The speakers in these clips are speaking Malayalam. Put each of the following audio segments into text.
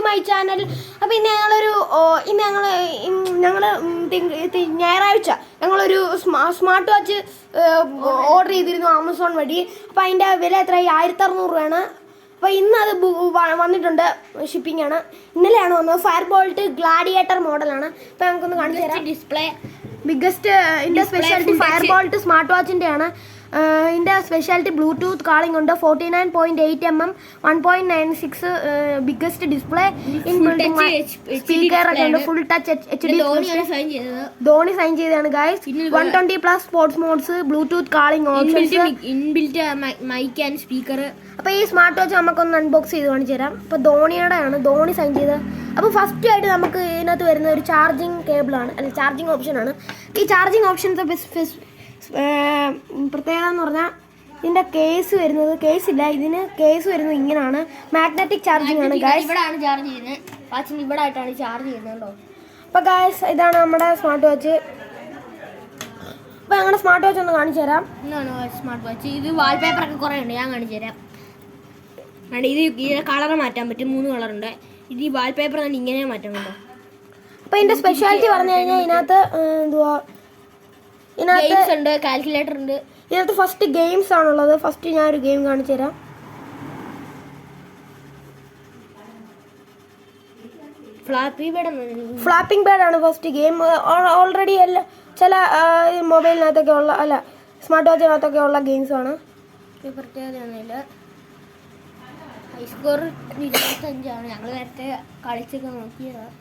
To my channel. അപ്പോൾ ഇന്ന് ഞങ്ങൾ ഞായറാഴ്ച ഞങ്ങളൊരു സ്മാർട്ട് വാച്ച് ഓർഡർ ചെയ്തിരുന്നു ആമസോൺ വഴി. അപ്പോൾ അതിൻ്റെ വില എത്രയായി? 1600 രൂപയാണ്. അപ്പോൾ ഇന്ന് അത് വന്നിട്ടുണ്ട്, ഷിപ്പിംഗ് ആണ്. ഇന്നലെയാണ് വന്നത്. ഫയർബോൾട്ട് ഗ്ലാഡിയേറ്റർ മോഡലാണ്. അപ്പോൾ നമുക്കൊന്ന് കാണിച്ചു തരാം. ഡിസ്പ്ലേ ബിഗ്ഗസ്റ്റ് ഇതിൻ്റെ സ്പെഷ്യാലിറ്റി ഫയർബോൾട്ട് സ്മാർട്ട് വാച്ചിൻ്റെ ആണ്. ഇതിൻ്റെ സ്പെഷ്യാലിറ്റി ബ്ലൂടൂത്ത് കാളിംഗ് ഉണ്ട്. 49.8 mm 1.96 ബിഗ്ഗസ്റ്റ് ഡിസ്പ്ലേ, സ്പീക്കർ ഒക്കെ ഉണ്ട്. Full touch HD Dhoni sign ചെയ്തതാണ് guys. 120+ sports modes, Bluetooth calling options, inbuilt mic and speaker. അപ്പോൾ ഈ സ്മാർട്ട് വാച്ച് നമുക്കൊന്ന് അൺബോക്സ് ചെയ്ത് കാണിച്ചു തരാം. അപ്പോൾ ധോണിയുടെ ആണ്, ധോണി സൈൻ ചെയ്ത്. അപ്പോൾ ഫസ്റ്റ് ആയിട്ട് നമുക്ക് ഇതിനകത്ത് വരുന്ന ഒരു ചാർജിങ് കേബിളാണ്, അല്ല ചാർജിങ് ഓപ്ഷനാണ്. ഈ ചാർജിങ് ഓപ്ഷൻസ് പ്രത്യേകത എന്ന് പറഞ്ഞാൽ ഇതിൻ്റെ കേസ് വരുന്നത്, ഇതിന് കേസ് വരുന്നത് ഇങ്ങനെയാണ്. മാഗ്നറ്റിക് ചാർജിങ് ആണ് ഗൈസ്. ഇവിടെയാണ് ചാർജ് ചെയ്യുന്നത്. വാച്ചിന് ഇവിടെ ആയിട്ടാണ് ചാർജ് ചെയ്യുന്നത്. അപ്പോൾ ഗൈസ് ഇതാണ് നമ്മുടെ സ്മാർട്ട് വാച്ച്. അപ്പോൾ ഞങ്ങളുടെ സ്മാർട്ട് വാച്ച് ഒന്ന് കാണിച്ചു തരാം. ഇതാണ് സ്മാർട്ട് വാച്ച്. ഇത് വാൾപേപ്പർ ഒക്കെ കുറേ ഉണ്ട്, ഞാൻ കാണിച്ചു തരാം. ഇത് കളർ മാറ്റാൻ പറ്റും, 3 കളറുണ്ട്. ഇത് ഈ വാൾപേപ്പർ തന്നെ ഇങ്ങനെ മാറ്റാൻ പറ്റും. അപ്പോൾ ഇതിൻ്റെ സ്പെഷ്യാലിറ്റി പറഞ്ഞു കഴിഞ്ഞാൽ ഗെയിംസ് ഉണ്ട്, കാൽക്കുലേറ്റർ ഉണ്ട്. ഇതിനകത്ത് ഫസ്റ്റ് ഗെയിംസ് ആണുള്ളത്. ഫസ്റ്റ് ഞാനൊരു ഗെയിം കാണിച്ചു തരാം. ഫ്ലാപ്പിംഗ് ബേഡ് ആണ് ഫസ്റ്റ് ഗെയിം. ഓൾറെഡി എല്ലാ ചില മൊബൈലിനകത്തൊക്കെ ഉള്ള, അല്ല സ്മാർട്ട് വാച്ചിനകത്തൊക്കെ ഉള്ള ഗെയിംസ് ആണ്. പ്രത്യേകതയൊന്നുമില്ല. ഹൈസ്കോർ 25ആണ്. ഞങ്ങൾ നേരത്തെ കളിച്ചൊക്കെ നോക്കിയതാണ്.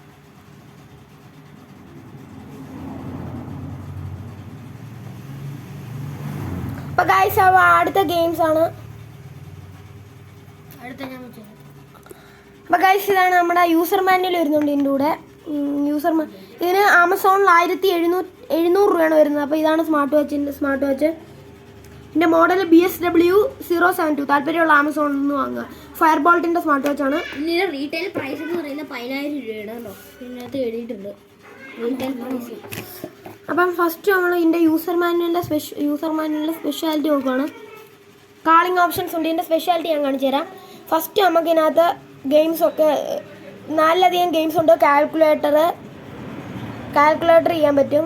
അപ്പോൾ ഗൈസ് അടുത്ത ഗെയിംസ് ആണ്. അപ്പോൾ ഗൈസ് ഇതാണ് നമ്മുടെ യൂസർ മാനുവൽ വരുന്നുണ്ട് ഇതിൻ്റെ കൂടെ. ഇതിന് ആമസോണിൽ 1700 രൂപയാണ് വരുന്നത്. അപ്പോൾ ഇതാണ് സ്മാർട്ട് വാച്ച്. ഇതിൻ്റെ മോഡൽ bsw072. താല്പര്യമുള്ള ആമസോണിൽ നിന്ന് വാങ്ങുക. ഫയർബോൾട്ടിൻ്റെ സ്മാർട്ട് വാച്ചാണ്. ഇതിൻ്റെ റീറ്റെയിൽ പ്രൈസ് എന്ന് പറയുന്നത് 10000 രൂപയാണ് കേട്ടോ. ഇതിനകത്ത് എഴുതിയിട്ടുണ്ട് റീറ്റെയിൽ പ്രൈസ്. അപ്പം ഫസ്റ്റ് നമ്മൾ ഇതിൻ്റെ യൂസർ മാനുവലിൻ്റെ സ്പെഷ്യാലിറ്റി നോക്കുകയാണ്. കാളിംഗ് ഓപ്ഷൻസ് ഉണ്ട്. ഇതിൻ്റെ സ്പെഷ്യാലിറ്റി ഞാൻ കാണിച്ചു തരാം. ഫസ്റ്റ് നമുക്ക് ഇതിനകത്ത് ഗെയിംസൊക്കെ 4 ഗെയിംസ് ഉണ്ട്. കാൽക്കുലേറ്റർ ചെയ്യാൻ പറ്റും.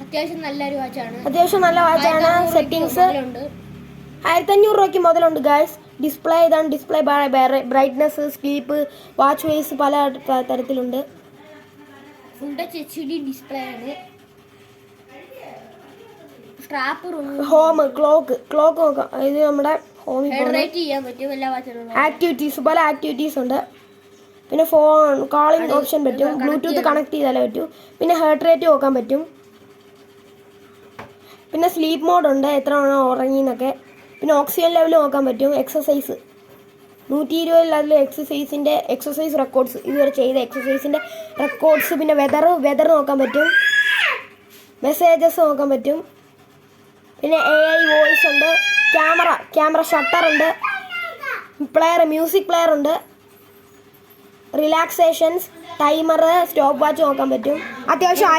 അത്യാവശ്യം നല്ലൊരു വാച്ചാണ്. സെറ്റിങ്സ് 1500 രൂപയ്ക്ക് മുതലുണ്ട് ഗൈസ്. ഡിസ്പ്ലേ ഇതാണ്. Display brightness, sleep, watch face പല തരത്തിലുണ്ട്. ഫുൾ ടച്ച് HD ഡിസ്പ്ലേ ആണ്. സ്ട്രാപ്പ്, ഹോം, ക്ലോക്ക് നോക്കാം. ഇത് നമ്മുടെ ഹോമിൽ ചെയ്യാൻ പറ്റും. എല്ലാ വാച്ചിലും പല ആക്ടിവിറ്റീസ് ഉണ്ട്. പിന്നെ ഫോൺ കോളിംഗ് ഓപ്ഷൻ പറ്റും. ബ്ലൂടൂത്ത് കണക്ട് ചെയ്താലേ പറ്റൂ. പിന്നെ ഹാർട്ട് റേറ്റ് നോക്കാൻ പറ്റും. പിന്നെ സ്ലീപ്പ് മോഡ് ഉണ്ട്, എത്ര തവണ ഉറങ്ങി എന്നൊക്കെ. പിന്നെ ഓക്സിജൻ ലെവൽ നോക്കാൻ പറ്റും. എക്സസൈസ് 120 എക്സസൈസ് റെക്കോർഡ്സ്, ഇതുവരെ ചെയ്ത എക്സസൈസിൻ്റെ റെക്കോർഡ്സ്. പിന്നെ വെതർ നോക്കാൻ പറ്റും. മെസ്സേജസ് നോക്കാൻ പറ്റും. പിന്നെ AI വോയിസ് ഉണ്ട്. ക്യാമറ ഷട്ടർ ഉണ്ട്. മ്യൂസിക് പ്ലെയർ ഉണ്ട്. റിലാക്സേഷൻസ്, ടൈമർ, സ്റ്റോപ്പ് വാച്ച് നോക്കാൻ പറ്റും. അത്യാവശ്യം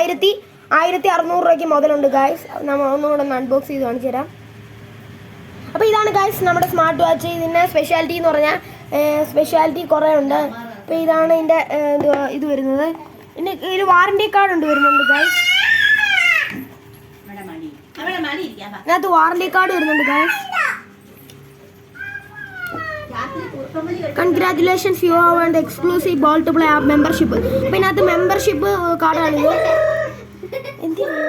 1600 രൂപയ്ക്ക് മുതലുണ്ട് ഗൈസ്. നമ്മൾ ഒന്നുകൂടെ ഒന്ന് അൺബോക്സ് ചെയ്ത് കാണിച്ചു തരാം. അപ്പോൾ ഇതാണ് ഗൈസ് നമ്മുടെ സ്മാർട്ട് വാച്ച്. ഇതിൻ്റെ സ്പെഷ്യാലിറ്റി എന്ന് പറഞ്ഞാൽ സ്പെഷ്യാലിറ്റി കുറേ ഉണ്ട്. അപ്പോൾ ഇതാണ് ഇതിൻ്റെ ഇത് വരുന്നത്. പിന്നെ ഇതിൽ വാറണ്ടി കാർഡ് വരുന്നുണ്ട് ഗൈസ്. ഇതിനകത്ത് വാറണ്ടി കാർഡ് വരുന്നുണ്ട് guys. Congratulations, you have earned exclusive bolt play app membership. അപ്പോൾ ഇതിനകത്ത് മെമ്പർഷിപ്പ് കാർഡാണിത്.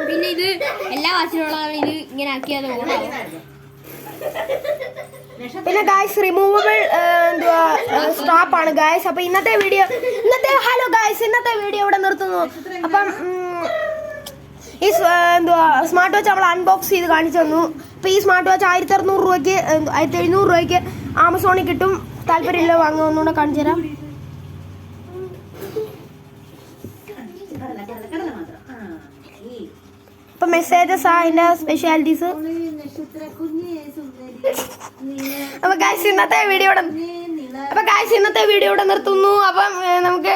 പിന്നെ ഇത് എല്ലാ വാച്ചിലുള്ളതാണ്. ഇത് ഇങ്ങനെ ആക്കിയാൽ പിന്നെ ഗായ്സ് റിമൂവബിൾ സ്ട്രാപ്പ് ആണ് ഗായ്സ്. അപ്പോൾ ഇന്നത്തെ വീഡിയോ ഇവിടെ നിർത്തുന്നു. അപ്പം ഈ സ്മാർട്ട് വാച്ച് നമ്മൾ അൺബോക്സ് ചെയ്ത് കാണിച്ചു തന്നു. അപ്പോൾ ഈ സ്മാർട്ട് വാച്ച് 1600 രൂപയ്ക്ക് 1700 രൂപയ്ക്ക് ആമസോണിൽ കിട്ടും. താല്പര്യമില്ല വാങ്ങുക. ഒന്നുകൂടെ കാണിച്ചു തരാം. അപ്പോൾ മെസ്സേജസ് അതിൻ്റെ സ്പെഷ്യാലിറ്റീസ്. അപ്പോൾ ഗൈസ് ഇന്നത്തെ വീഡിയോ ഇവിടെ നിർത്തുന്നു. അപ്പം നമുക്ക്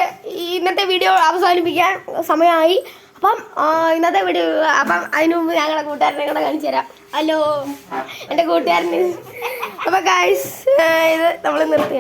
ഇന്നത്തെ വീഡിയോ അവസാനിപ്പിക്കാൻ സമയമായി. അപ്പം ഇന്നത്തെ വീഡിയോ അതിനു മുമ്പ് ഞങ്ങളുടെ കൂട്ടുകാരനെ കൂടെ കാണിച്ചു തരാം. ഹലോ, എൻ്റെ കൂട്ടുകാരന്. അപ്പോൾ ഗൈസ് ഇത് നമ്മൾ നിർത്തി.